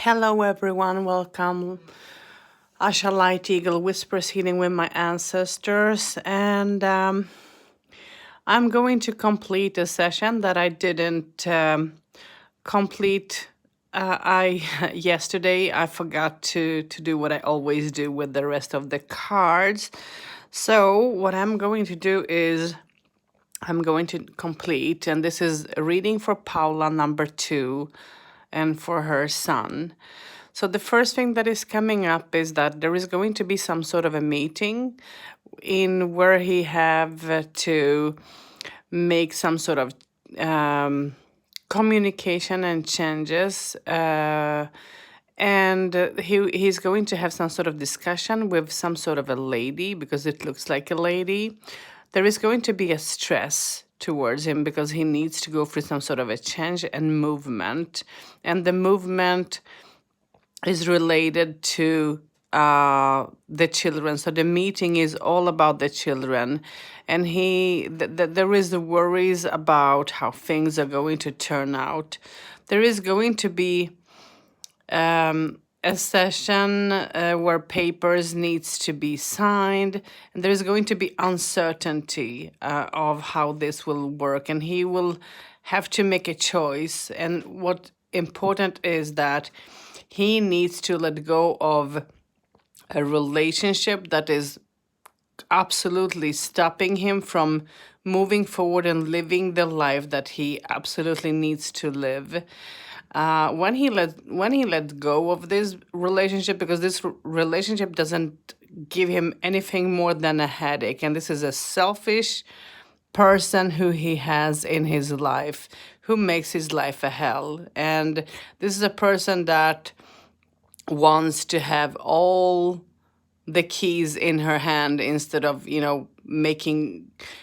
Hello, everyone. Welcome. Asha Light Eagle Whispers Healing with my ancestors. And I'm going to complete a session that I didn't complete. I yesterday I forgot to do what I always do with the rest of the cards. So what I'm going to do is I'm going to complete, and this is a reading for Paula number 2 and for her son. So the first thing that is coming up is that there is going to be some sort of a meeting in where he have to make some sort of communication and changes. And he's going to have some sort of discussion with some sort of a lady, because it looks like a lady. There is going to be a stress towards him because he needs to go through some sort of a change and movement. And the movement is related to the children. So the meeting is all about the children. And there is the worries about how things are going to turn out. There is going to be a session where papers needs to be signed, and there's going to be uncertainty of how this will work, and he will have to make a choice. And what important is that he needs to let go of a relationship that is absolutely stopping him from moving forward and living the life that he absolutely needs to live. When he let go of this relationship, because this relationship doesn't give him anything more than a headache, and this is a selfish person who he has in his life, who makes his life a hell. And this is a person that wants to have all the keys in her hand instead of,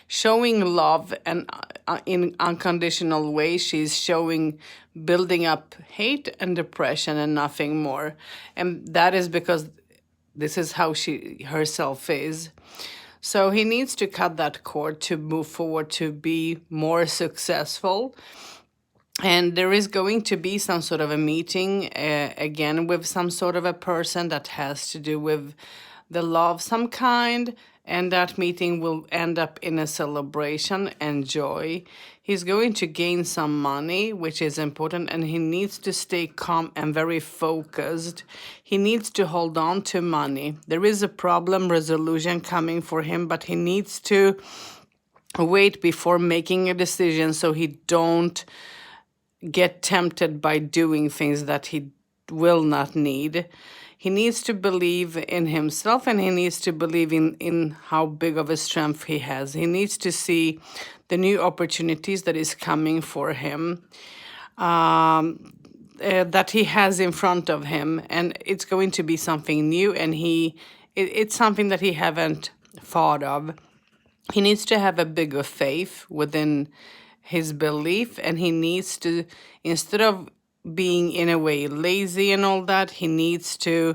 showing love, and in unconditional way she's showing building up hate and depression and nothing more. And that is because this is how she herself is. So he needs to cut that cord to move forward, to be more successful. And there is going to be some sort of a meeting again with some sort of a person that has to do with the law of some kind, and that meeting will end up in a celebration and joy. He's going to gain some money, which is important, and he needs to stay calm and very focused. He needs to hold on to money. There is a problem resolution coming for him, but he needs to wait before making a decision so he don't get tempted by doing things that he will not need. He needs to believe in himself, and he needs to believe in how big of a strength he has. He needs to see the new opportunities that is coming for him, that he has in front of him. And it's going to be something new, and it's something that he haven't thought of. He needs to have a bigger faith within his belief, and he needs to, instead of being in a way lazy and all that, he needs to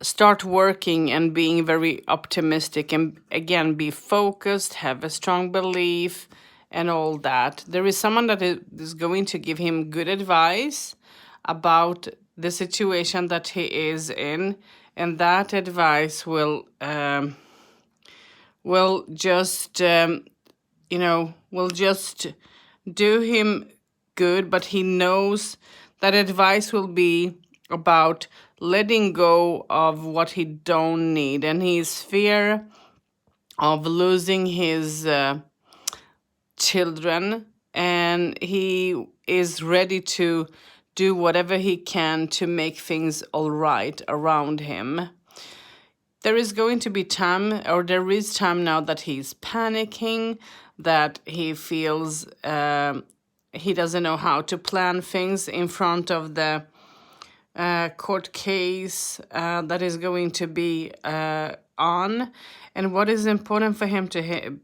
start working and being very optimistic, and again be focused, have a strong belief and all that. There is someone that is going to give him good advice about the situation that he is in, and that advice will just will just do him good. But he knows that advice will be about letting go of what he don't need, and his fear of losing his children, and he is ready to do whatever he can to make things all right around him. There is going to be time, or there is time now, that he's panicking, that he feels he doesn't know how to plan things in front of the court case that is going to be on. And what is important for him to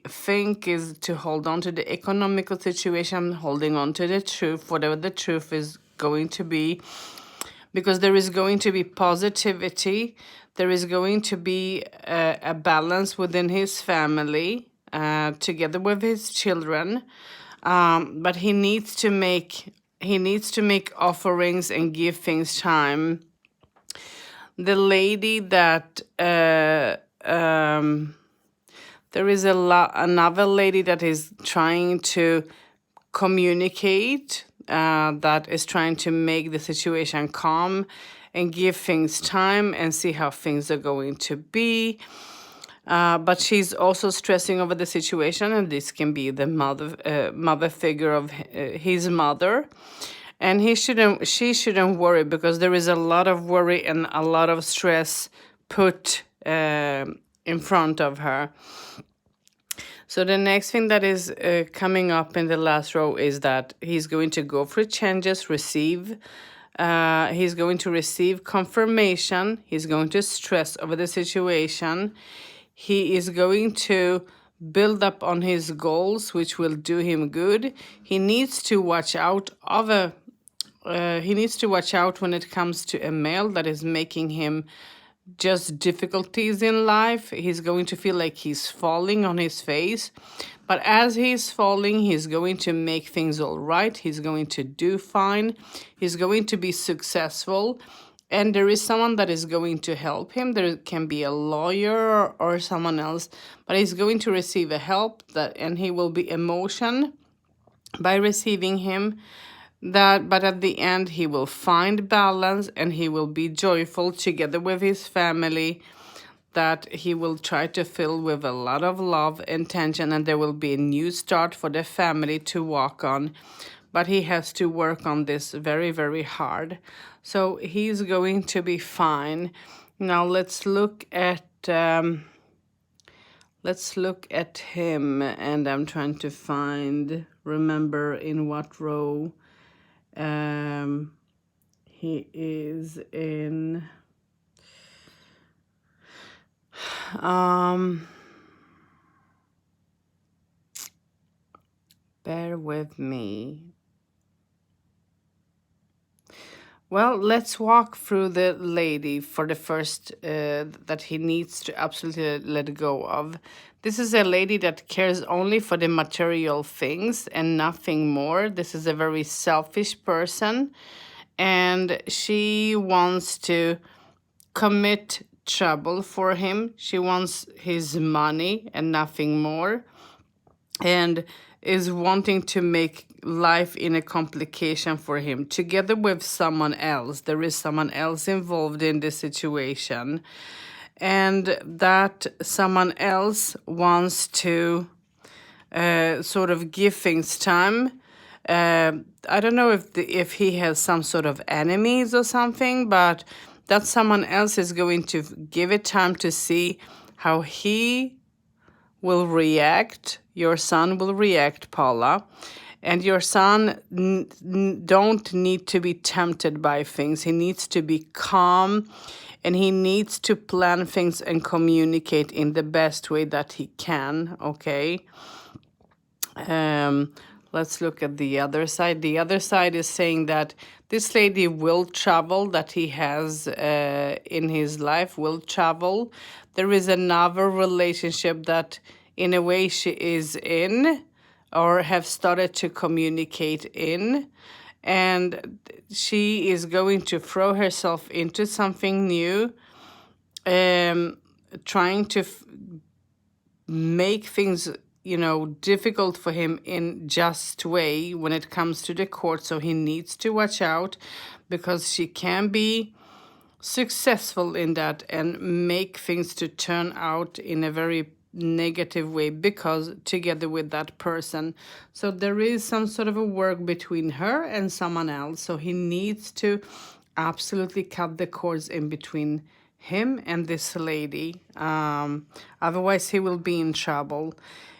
think is to hold on to the economical situation, holding on to the truth, whatever the truth is going to be, because there is going to be positivity. There is going to be a balance within his family. together with his children, but he needs to make offerings and give things time. The lady that there is another lady that is trying to communicate, that is trying to make the situation calm and give things time and see how things are going to be. But she's also stressing over the situation, and this can be the mother figure of his mother. And she shouldn't worry, because there is a lot of worry and a lot of stress put in front of her. So the next thing that is coming up in the last row is that he's going to go through changes, he's going to receive confirmation, he's going to stress over the situation, he is going to build up on his goals, which will do him good. He needs to watch out when it comes to a male that is making him just difficulties in life. He's going to feel like he's falling on his face. But as he's falling, he's going to make things all right. He's going to do fine. He's going to be successful. And there is someone that is going to help him. There can be a lawyer or someone else, but he's going to receive a help, and he will be emotion by receiving him. But at the end, he will find balance and he will be joyful together with his family, that he will try to fill with a lot of love and tension, and there will be a new start for the family to walk on. But he has to work on this very, very hard. So he's going to be fine. Now let's look at him, and I'm trying to remember in what row he is in. Bear with me. Well, let's walk through the lady for the first that he needs to absolutely let go of. This is a lady that cares only for the material things and nothing more. This is a very selfish person, and she wants to commit trouble for him. She wants his money and nothing more, and is wanting to make life in a complication for him together with someone else. There is someone else involved in this situation, and that someone else wants to sort of give things time. I don't know if he has some sort of enemies or something, but that someone else is going to give it time to see how he will react. Your son will react, Paula. And your son don't need to be tempted by things. He needs to be calm, and he needs to plan things and communicate in the best way that he can, okay? Let's look at the other side. The other side is saying that this lady will travel, that he has in his life will travel. There is another relationship that in a way she is in or have started to communicate in, and she is going to throw herself into something new, trying to make things difficult for him in just way when it comes to the court. So he needs to watch out, because she can be successful in that and make things to turn out in a very negative way, because together with that person. So there is some sort of a work between her and someone else. So he needs to absolutely cut the cords in between him and this lady. Otherwise he will be in trouble.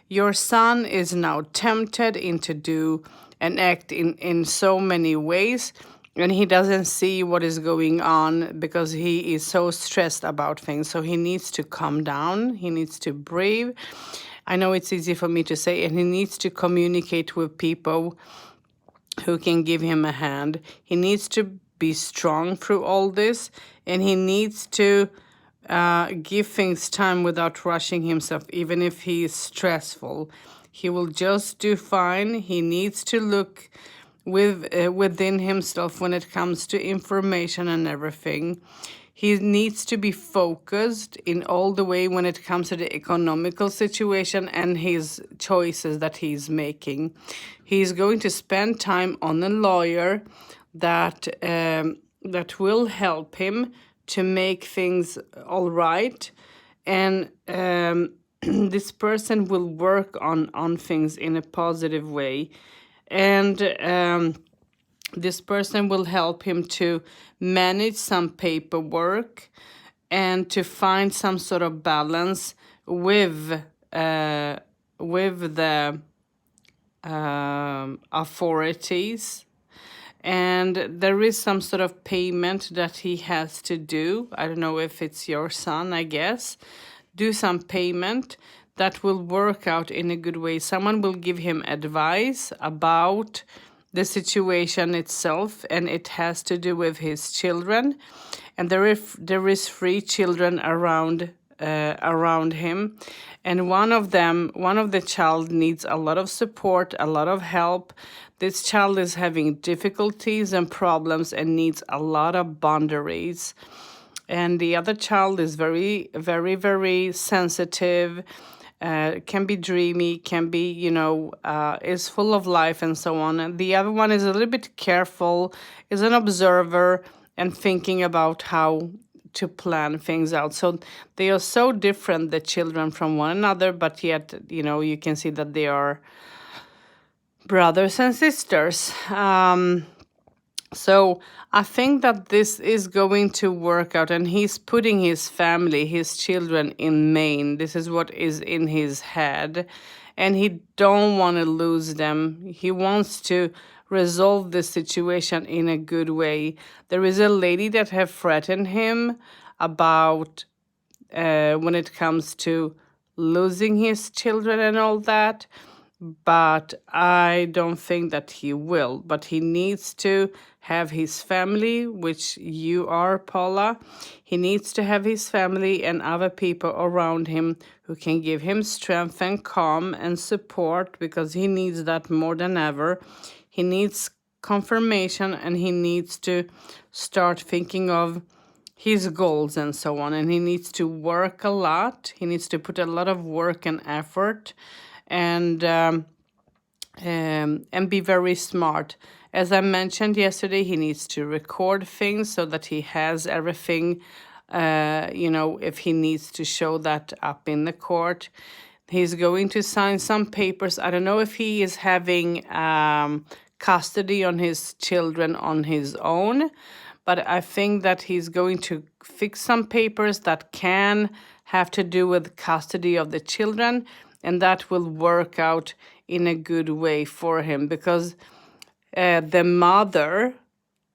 Your son is now tempted into do and act in so many ways, and he doesn't see what is going on because he is so stressed about things. So he needs to calm down. He needs to breathe. I know it's easy for me to say, and he needs to communicate with people who can give him a hand. He needs to be strong through all this, and he needs to give things time without rushing himself, even if he is stressful. He will just do fine. He needs to look within himself when it comes to information and everything. He needs to be focused in all the way when it comes to the economical situation and his choices that he's making. He's going to spend time on a lawyer that will help him to make things all right, and this person will work on things in a positive way, and this person will help him to manage some paperwork and to find some sort of balance with the authorities. And there is some sort of payment that he has to do. I don't know if it's your son, I guess. Do some payment that will work out in a good way. Someone will give him advice about the situation itself, and it has to do with his children. And there is 3 children around him, and one of the child needs a lot of support, a lot of help. This child is having difficulties and problems and needs a lot of boundaries, and the other child is very, very, very sensitive, can be dreamy, can be, is full of life and so on. And the other one is a little bit careful, is an observer and thinking about how to plan things out. So they are so different, the children, from one another, but yet, you can see that they are brothers and sisters. So I think that this is going to work out, and he's putting his family, his children in Maine. This is what is in his head, and he don't want to lose them. He wants to resolve the situation in a good way. There is a lady that have threatened him about when it comes to losing his children and all that, but I don't think that he will. But he needs to have his family, which you are, Paula. He needs to have his family and other people around him who can give him strength and calm and support, because he needs that more than ever. He needs confirmation, and he needs to start thinking of his goals and so on. And he needs to work a lot. He needs to put a lot of work and effort, and be very smart. As I mentioned yesterday, he needs to record things so that he has everything, if he needs to show that up in the court. He's going to sign some papers. I don't know if he is having custody on his children on his own, but I think that he's going to fix some papers that can have to do with custody of the children, and that will work out in a good way for him, because the mother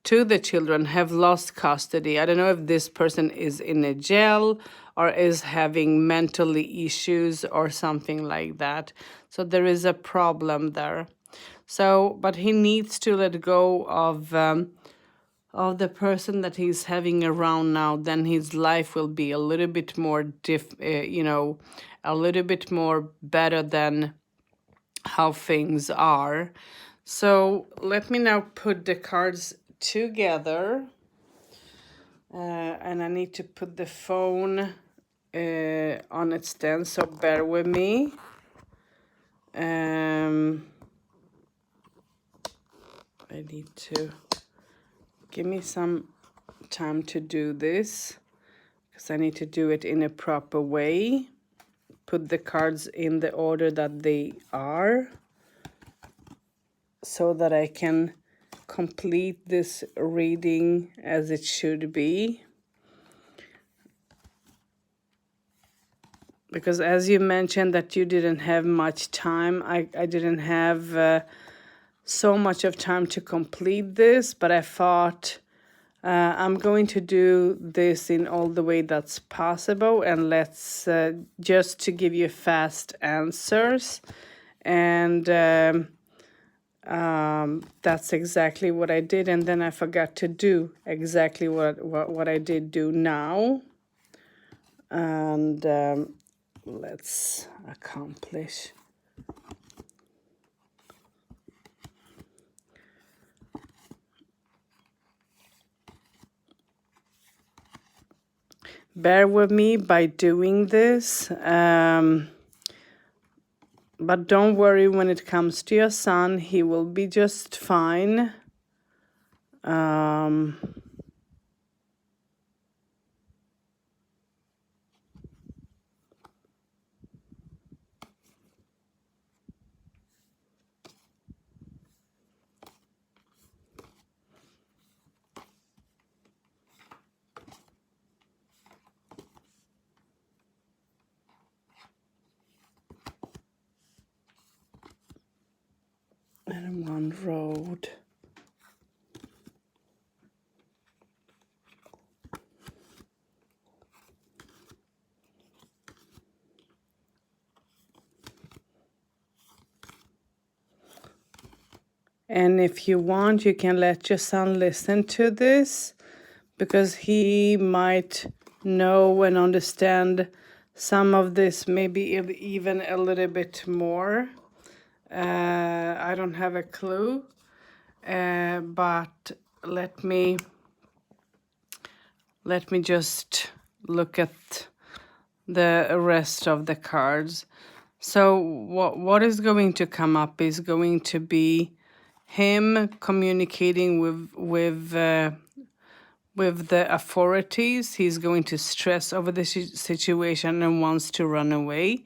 to the children have lost custody. I don't know if this person is in a jail or is having mentally issues or something like that. So there is a problem there. So, but he needs to let go of the person that he's having around now. Then his life will be a little bit more a little bit more better than how things are. So let me now put the cards together, and I need to put the phone on its stand, so bear with me. I need to give me some time to do this, because I need to do it in a proper way. Put the cards in the order that they are, so that I can complete this reading as it should be. Because as you mentioned that you didn't have much time, I didn't have so much of time to complete this, but I thought I'm going to do this in all the way that's possible, and let's just to give you fast answers. And that's exactly what I did, and then I forgot to do exactly what I did do now. And let's accomplish. Bear with me by doing this. But don't worry when it comes to your son, he will be just fine. Um, and one road. And if you want, you can let your son listen to this, because he might know and understand some of this, maybe even a little bit more. I don't have a clue, but let me just look at the rest of the cards. So what is going to come up is going to be him communicating with the authorities. He's going to stress over the situation and wants to run away,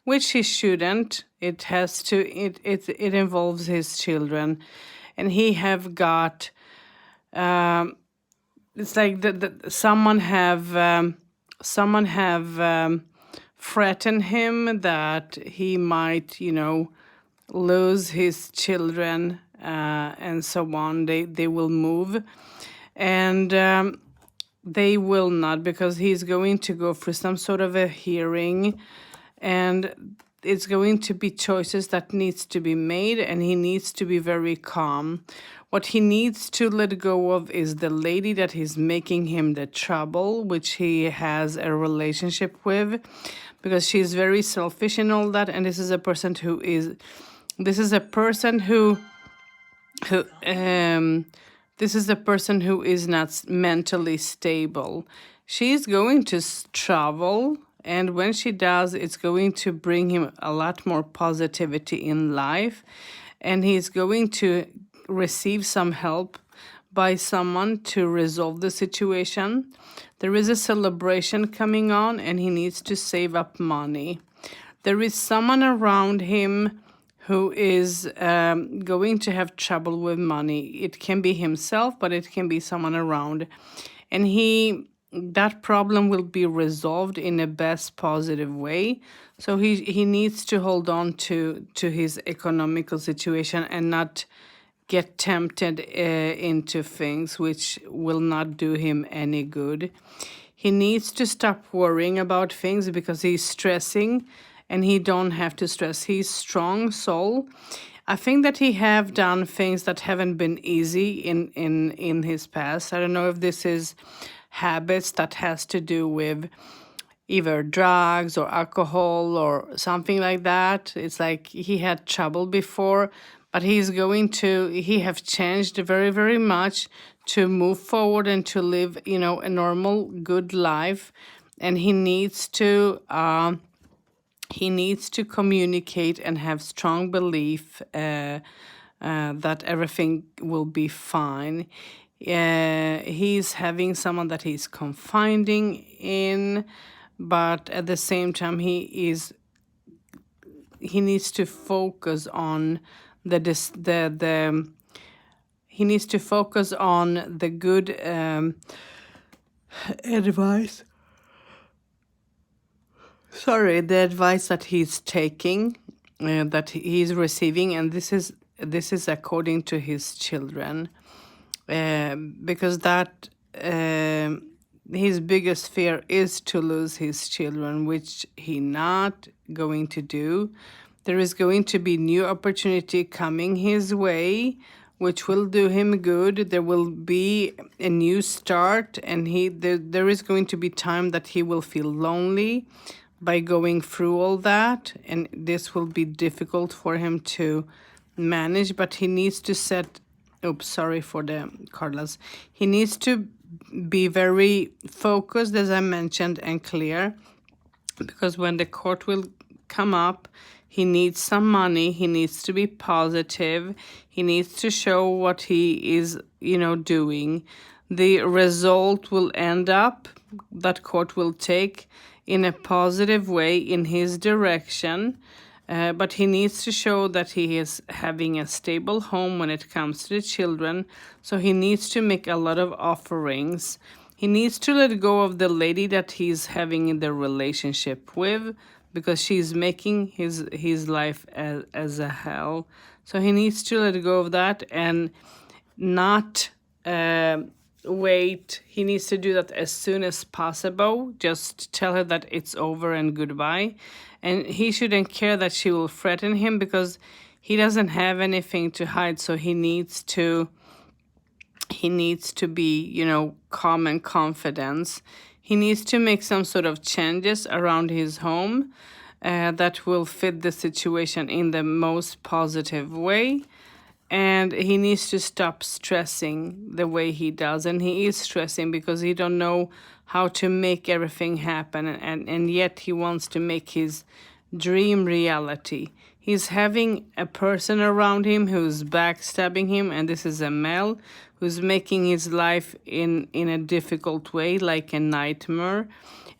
which he shouldn't. It has to. It involves his children, and he have got. It's like someone have threatened him that he might, lose his children, and so on. They will move, and they will not, because he's going to go through some sort of a hearing, and it's going to be choices that needs to be made, and he needs to be very calm. What he needs to let go of is the lady that is making him the trouble, which he has a relationship with, because she's very selfish and all that. And this is a person who is not mentally stable. She's going to travel, and when she does, it's going to bring him a lot more positivity in life, and he's going to receive some help by someone to resolve the situation. There is a celebration coming on, and he needs to save up money. There is someone around him who is going to have trouble with money. It can be himself, but it can be someone around. And that problem will be resolved in a best positive way. So he needs to hold on to his economical situation and not get tempted into things which will not do him any good. He needs to stop worrying about things, because he's stressing, and he don't have to stress. He's strong soul. I think that he have done things that haven't been easy in his past. I don't know if this is habits that has to do with either drugs or alcohol or something like that. It's like he had trouble before, but he have changed very, very much to move forward and to live, a normal, good life. And he needs to communicate and have strong belief that everything will be fine. He's having someone that he's confiding in, but at the same time he needs to focus on he needs to focus on the good advice. The advice that he's taking, that he's receiving, and this is according to his children, because that his biggest fear is to lose his children, which he not going to do. There is going to be new opportunity coming his way, which will do him good. There will be a new start, and there is going to be time that he will feel lonely by going through all that, and this will be difficult for him to manage, but he needs to set, oops, sorry for the Carlos. He needs to be very focused, as I mentioned, and clear, because when the court will come up, he needs some money, he needs to be positive, he needs to show what he is, doing. The result will end up, that court will take in a positive way in his direction. But he needs to show that he is having a stable home when it comes to the children. So he needs to make a lot of offerings. He needs to let go of the lady that he's having in the relationship with, because she's making his life as a hell. So he needs to let go of that and not wait. He needs to do that as soon as possible. Just tell her that it's over and goodbye. And he shouldn't care that she will threaten him, because he doesn't have anything to hide. So he needs to be, calm and confident. He needs to make some sort of changes around his home that will fit the situation in the most positive way. And he needs to stop stressing the way he does. And he is stressing because he don't know how to make everything happen. And yet he wants to make his dream reality. He's having a person around him who's backstabbing him. And this is a male who's making his life in a difficult way, like a nightmare.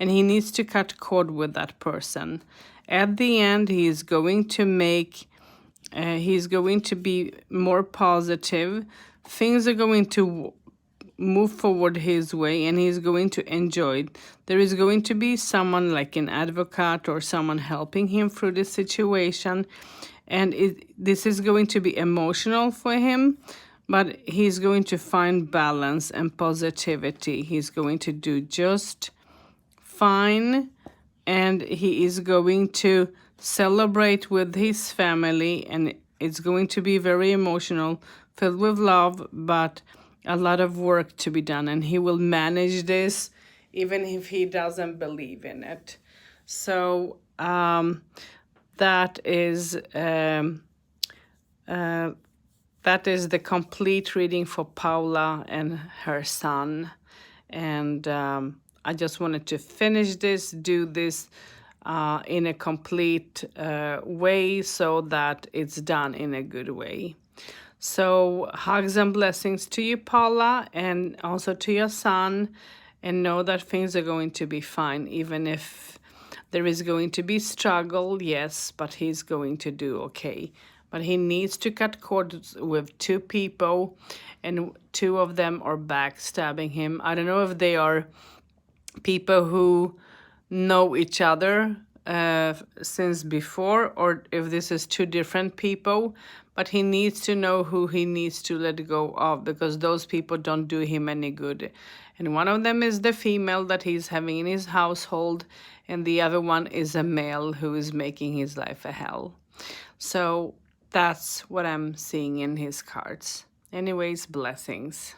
And he needs to cut cord with that person. At the end, he's going to be more positive. Things are going to move forward his way, and he's going to enjoy it. There is going to be someone like an advocate or someone helping him through this situation. And this is going to be emotional for him, but he's going to find balance and positivity. He's going to do just fine, and he is going to celebrate with his family, and it's going to be very emotional, filled with love, but a lot of work to be done, and he will manage this even if he doesn't believe in it. So that is the complete reading for Paula and her son. And I just wanted to do this in a complete way, so that it's done in a good way. So hugs and blessings to you, Paula, and also to your son, and know that things are going to be fine, even if there is going to be struggle, yes, but he's going to do okay. But he needs to cut cords with two people, and two of them are backstabbing him. I don't know if they are people who know each other since before, or if this is two different people, but he needs to know who he needs to let go of, because those people don't do him any good. And one of them is the female that he's having in his household, and the other one is a male who is making his life a hell. So that's what I'm seeing in his cards. Anyways, blessings.